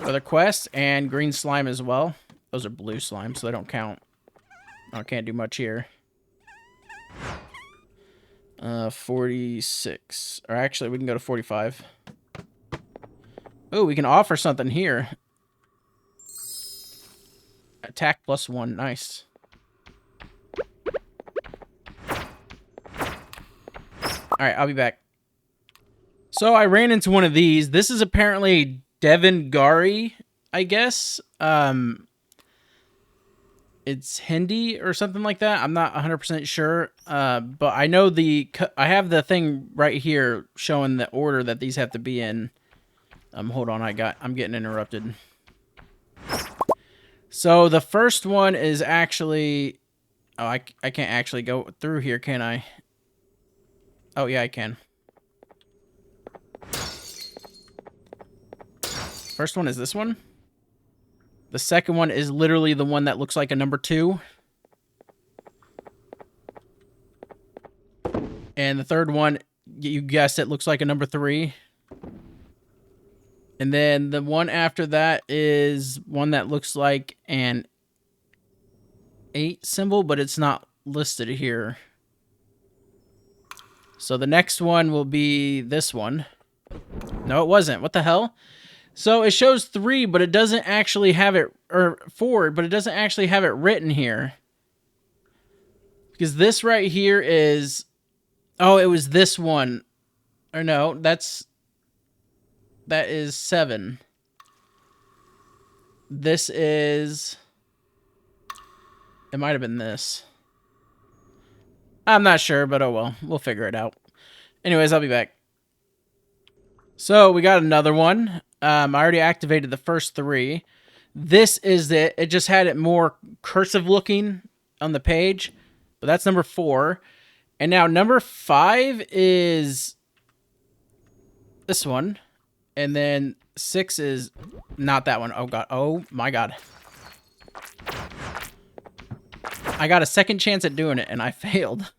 S1: for the quest, and green slime as well. Those are blue slime, so they don't count. I can't do much here. 46. Or actually, we can go to 45. Oh, we can offer something here. Attack +1. Nice. Alright, I'll be back. So I ran into one of these. This is apparently Devon Gari, I guess. It's Hindi or something like that. I'm not 100% sure. But I know I have the thing right here showing the order that these have to be in. Hold on, I'm getting interrupted. So the first one is actually... Oh, I can't actually go through here, can I? Oh, yeah, I can. First one is this one. The second one is literally the one that looks like a number 2. And the third one, you guessed it, looks like a number 3. And then the one after that is one that looks like an 8 symbol, but it's not listed here. So the next one will be this one. No, it wasn't. What the hell? So it shows 3, but it doesn't actually have it, or 4, but it doesn't actually have it written here. Because this right here is, oh, it was this one. Or no, that is 7. This is, it might have been this. I'm not sure, but oh well. We'll figure it out. Anyways, I'll be back. So, we got another one. I already activated the first 3. This is it. It just had it more cursive looking on the page. But that's number 4. And now number 5 is this one. And then 6 is not that one. Oh, God. Oh, my God. I got a second chance at doing it, and I failed.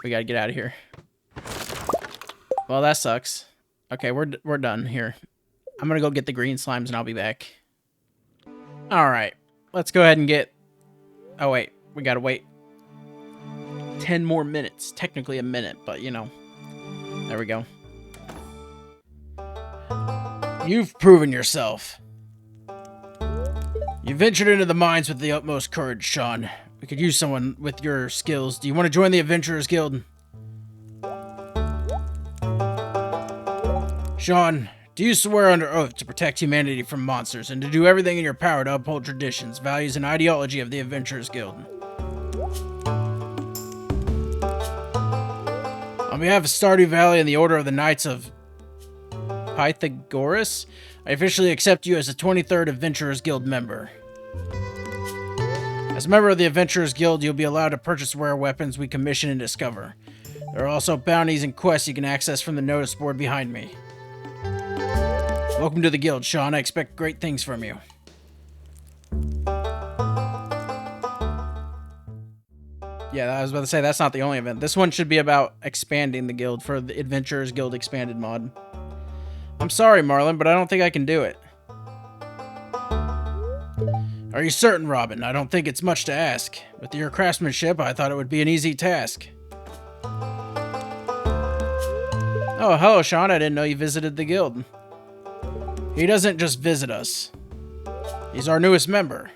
S1: We gotta get out of here. Well, that sucks. Okay, we're done here. I'm gonna go get the green slimes, and I'll be back. Alright. Let's go ahead and get... Oh, wait. We gotta wait 10 more minutes. Technically a minute, but, you know. There we go. You've proven yourself. You ventured into the mines with the utmost courage, Sean. We could use someone with your skills. Do you want to join the Adventurers Guild? Sean, do you swear under oath to protect humanity from monsters and to do everything in your power to uphold traditions, values, and ideology of the Adventurers Guild? On behalf of Stardew Valley and the Order of the Knights of Pythagoras, I officially accept you as a 23rd Adventurers Guild member. As a member of the Adventurers Guild, you'll be allowed to purchase rare weapons we commission and discover. There are also bounties and quests you can access from the notice board behind me. Welcome to the guild, Sean. I expect great things from you. Yeah, I was about to say, that's not the only event. This one should be about expanding the guild for the Adventurers Guild Expanded mod. I'm sorry, Marlon, but I don't think I can do it. Are you certain, Robin? I don't think it's much to ask. With your craftsmanship, I thought it would be an easy task. Oh, hello, Sean. I didn't know you visited the guild. He doesn't just visit us. He's our newest member.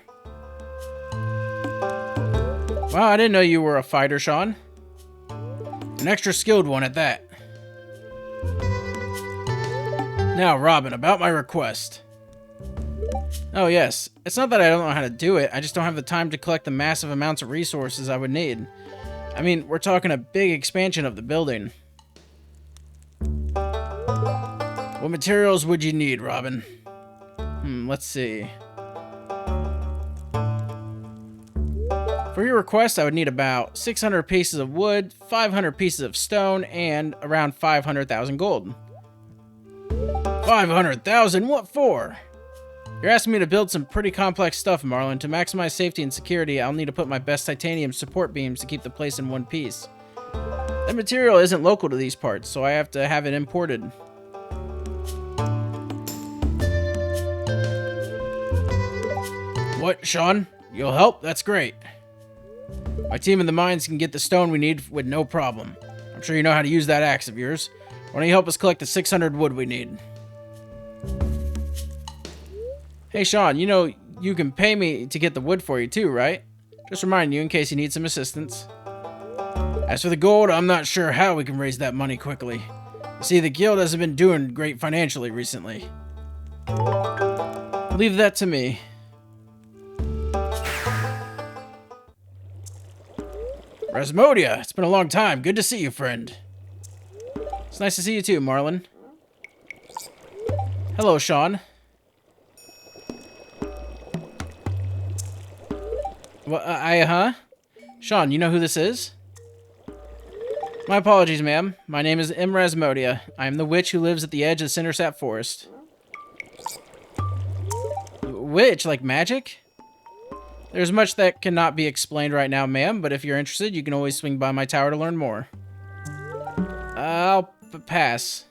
S1: Wow, I didn't know you were a fighter, Sean. An extra skilled one at that. Now, Robin, about my request. Oh, yes. It's not that I don't know how to do it. I just don't have the time to collect the massive amounts of resources I would need. I mean, we're talking a big expansion of the building. What materials would you need, Robin? Let's see. For your request, I would need about 600 pieces of wood, 500 pieces of stone, and around 500,000 gold. 500,000? What for? You're asking me to build some pretty complex stuff, Marlon. To maximize safety and security, I'll need to put my best titanium support beams to keep the place in one piece. That material isn't local to these parts, so I have to have it imported. What, Sean? You'll help? That's great. My team in the mines can get the stone we need with no problem. I'm sure you know how to use that axe of yours. Why don't you help us collect the 600 wood we need? Hey, Sean, you know you can pay me to get the wood for you too, right? Just reminding you in case you need some assistance. As for the gold, I'm not sure how we can raise that money quickly. You see, the guild hasn't been doing great financially recently. Leave that to me. Rasmodia, it's been a long time. Good to see you, friend. It's nice to see you too, Marlon. Hello, Sean. What, Sean, you know who this is? My apologies, ma'am. My name is Rasmodia. I am the witch who lives at the edge of the Cindersap Forest. Witch? Like magic? There's much that cannot be explained right now, ma'am, but if you're interested, you can always swing by my tower to learn more. I'll pass.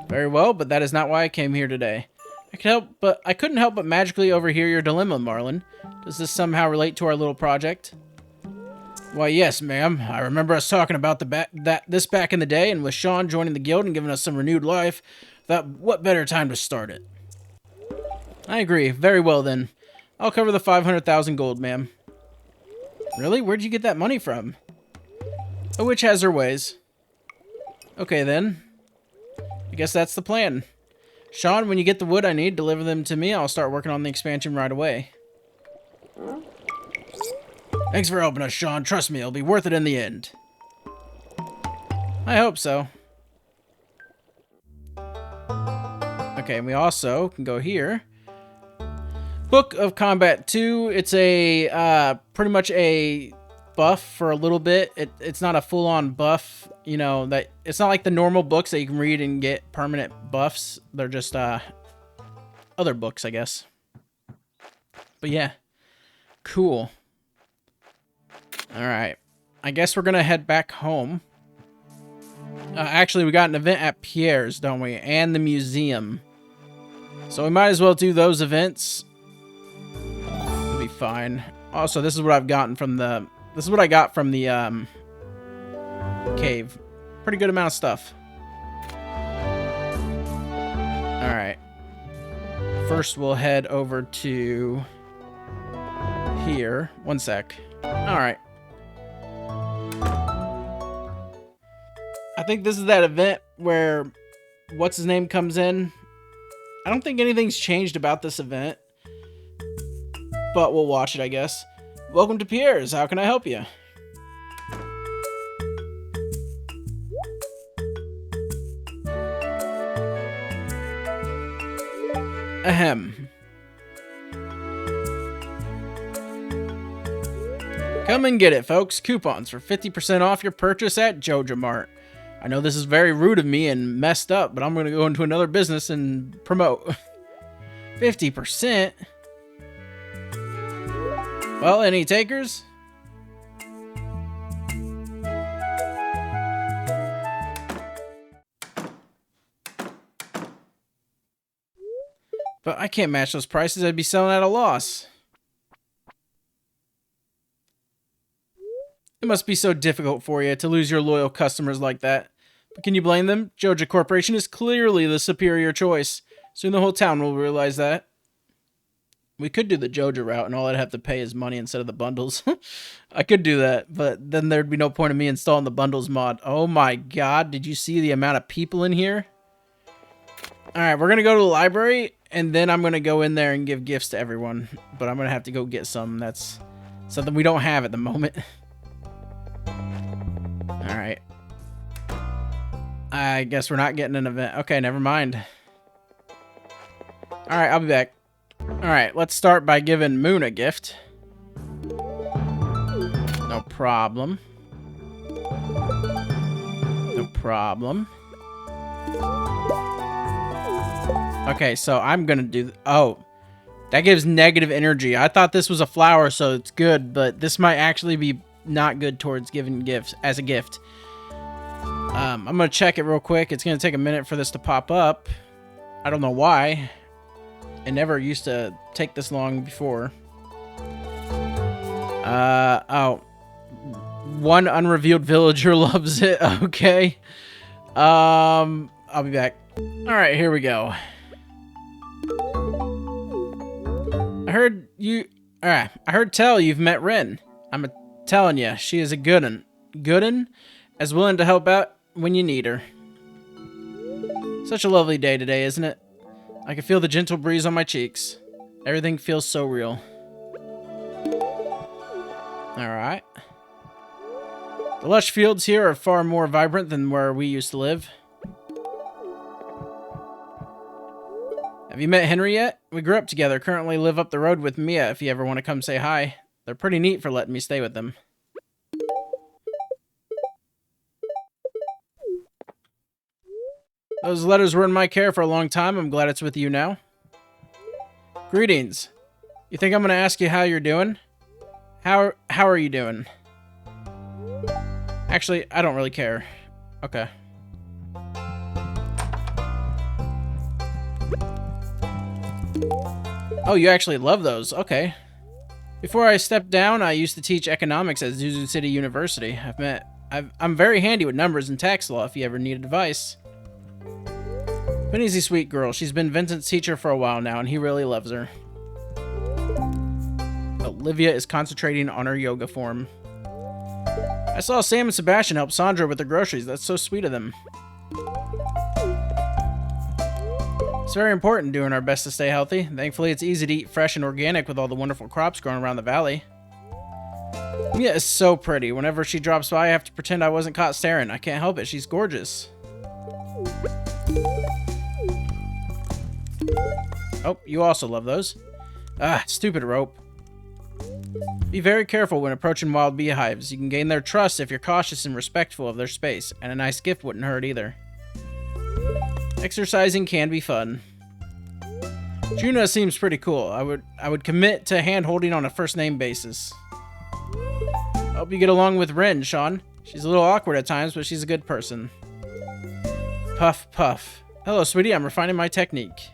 S1: Very well, but that is not why I came here today. I couldn't help but magically overhear your dilemma, Marlon. Does this somehow relate to our little project? Why, yes, ma'am. I remember us talking about this back in the day, and with Sean joining the guild and giving us some renewed life, thought what better time to start it? I agree. Very well, then. I'll cover the 500,000 gold, ma'am. Really? Where'd you get that money from? A witch has her ways. Okay, then. I guess that's the plan. Sean, when you get the wood I need, deliver them to me. I'll start working on the expansion right away. Thanks for helping us, Sean. Trust me, it'll be worth it in the end. I hope so. Okay, and we also can go here. Book of Combat 2. It's a pretty much a buff for a little bit. It's not a full-on buff, you know, that it's not like the normal books that you can read and get permanent buffs. They're just other books, I guess. But yeah, cool. All right, I guess we're gonna head back home. Actually, we got an event at Pierre's, don't we? And the museum. So we might as well do those events. It'll be fine. Also, this is what I've gotten from the... This is what I got from the cave. Pretty good amount of stuff. Alright. First, we'll head over to... here. One sec. Alright. I think this is that event where... What's-his-name comes in. I don't think anything's changed about this event. But we'll watch it, I guess. Welcome to Pierre's. How can I help you? Ahem. Come and get it, folks. Coupons for 50% off your purchase at Joja Mart. I know this is very rude of me and messed up, but I'm going to go into another business and promote. 50%? Well, any takers? But I can't match those prices. I'd be selling at a loss. It must be so difficult for you to lose your loyal customers like that. But can you blame them? Joja Corporation is clearly the superior choice. Soon the whole town will realize that. We could do the Joja route and all I'd have to pay is money instead of the bundles. I could do that, but then there'd be no point in me installing the bundles mod. Oh my god, did you see the amount of people in here? Alright, we're going to go to the library, and then I'm going to go in there and give gifts to everyone. But I'm going to have to go get some. That's something we don't have at the moment. Alright. I guess we're not getting an event. Okay, never mind. Alright, I'll be back. Alright, let's start by giving Moon a gift. No problem. No problem. Okay, so I'm gonna do... Oh, that gives negative energy. I thought this was a flower, so it's good, but this might actually be not good towards giving gifts as a gift. I'm gonna check it real quick. It's gonna take a minute for this to pop up. I don't know why. It never used to take this long before. Oh. One unrevealed villager loves it. Okay. I'll be back. Alright, here we go. I heard tell you've met Rin. I'm telling you, she is a good un, as willing to help out when you need her. Such a lovely day today, isn't it? I can feel the gentle breeze on my cheeks. Everything feels so real. Alright. The lush fields here are far more vibrant than where we used to live. Have you met Henry yet? We grew up together, currently live up the road with Mia if you ever want to come say hi. They're pretty neat for letting me stay with them. Those letters were in my care for a long time. I'm glad it's with you now. Greetings. You think I'm going to ask you how you're doing? How are you doing? Actually, I don't really care. Okay. Oh, you actually love those. Okay. Before I stepped down, I used to teach economics at Zuzu City University. I'm very handy with numbers and tax law if you ever need advice. Penny's a sweet girl. She's been Vincent's teacher for a while now, and he really loves her. Olivia is concentrating on her yoga form. I saw Sam and Sebastian help Sandra with the groceries. That's so sweet of them. It's very important doing our best to stay healthy. Thankfully, it's easy to eat fresh and organic with all the wonderful crops growing around the valley. Mia is so pretty. Whenever she drops by, I have to pretend I wasn't caught staring. I can't help it. She's gorgeous. Oh, you also love those. Ah, stupid rope. Be very careful when approaching wild beehives. You can gain their trust if you're cautious and respectful of their space, and a nice gift wouldn't hurt either. Exercising can be fun. Juna seems pretty cool. I would commit to hand-holding on a first-name basis. Hope you get along with Rin, Sean. She's a little awkward at times, but she's a good person. Puff, puff. Hello, sweetie. I'm refining my technique.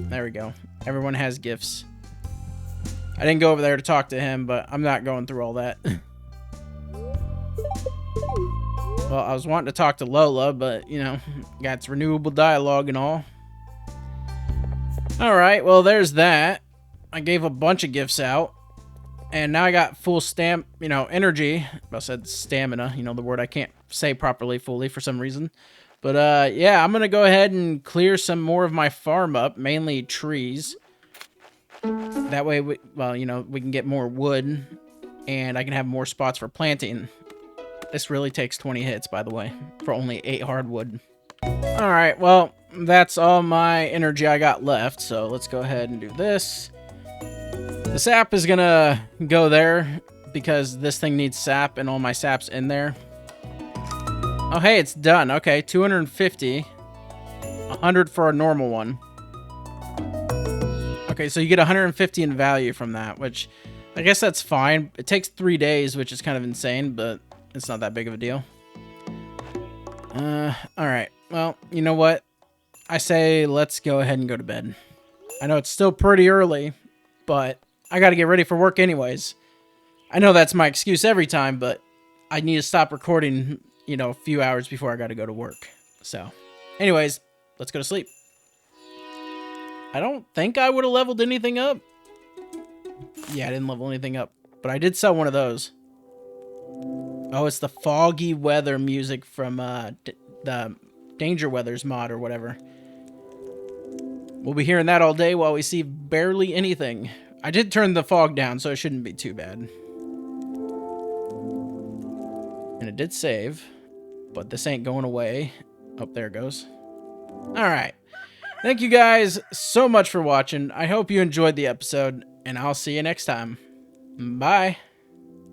S1: There we go. Everyone has gifts. I didn't go over there to talk to him, but I'm not going through all that. Well, I was wanting to talk to Lola, but, you know, got renewable dialogue and all. Alright, well, there's that. I gave a bunch of gifts out. And now I got full energy. I said stamina, you know, the word I can't say properly fully for some reason. But, yeah, I'm going to go ahead and clear some more of my farm up, mainly trees. That way, we can get more wood, and I can have more spots for planting. This really takes 20 hits, by the way, for only 8 hardwood. Alright, well, that's all my energy I got left, so let's go ahead and do this. The sap is going to go there, because this thing needs sap, and all my sap's in there. Oh, hey, it's done. Okay, 250. 100 for a normal one. Okay, so you get 150 in value from that, which I guess that's fine. It takes 3 days, which is kind of insane, but it's not that big of a deal. Alright. Well, you know what? I say let's go ahead and go to bed. I know it's still pretty early, but I gotta get ready for work anyways. I know that's my excuse every time, but I need to stop recording, you know, a few hours before I gotta go to work. So, anyways, let's go to sleep. I don't think I would have leveled anything up. Yeah, I didn't level anything up, but I did sell one of those. Oh, it's the foggy weather music from the Danger Weathers mod or whatever. We'll be hearing that all day while we see barely anything. I did turn the fog down, so it shouldn't be too bad. And it did save, but this ain't going away. Oh, there it goes. Alright. Thank you guys so much for watching. I hope you enjoyed the episode, and I'll see you next time. Bye.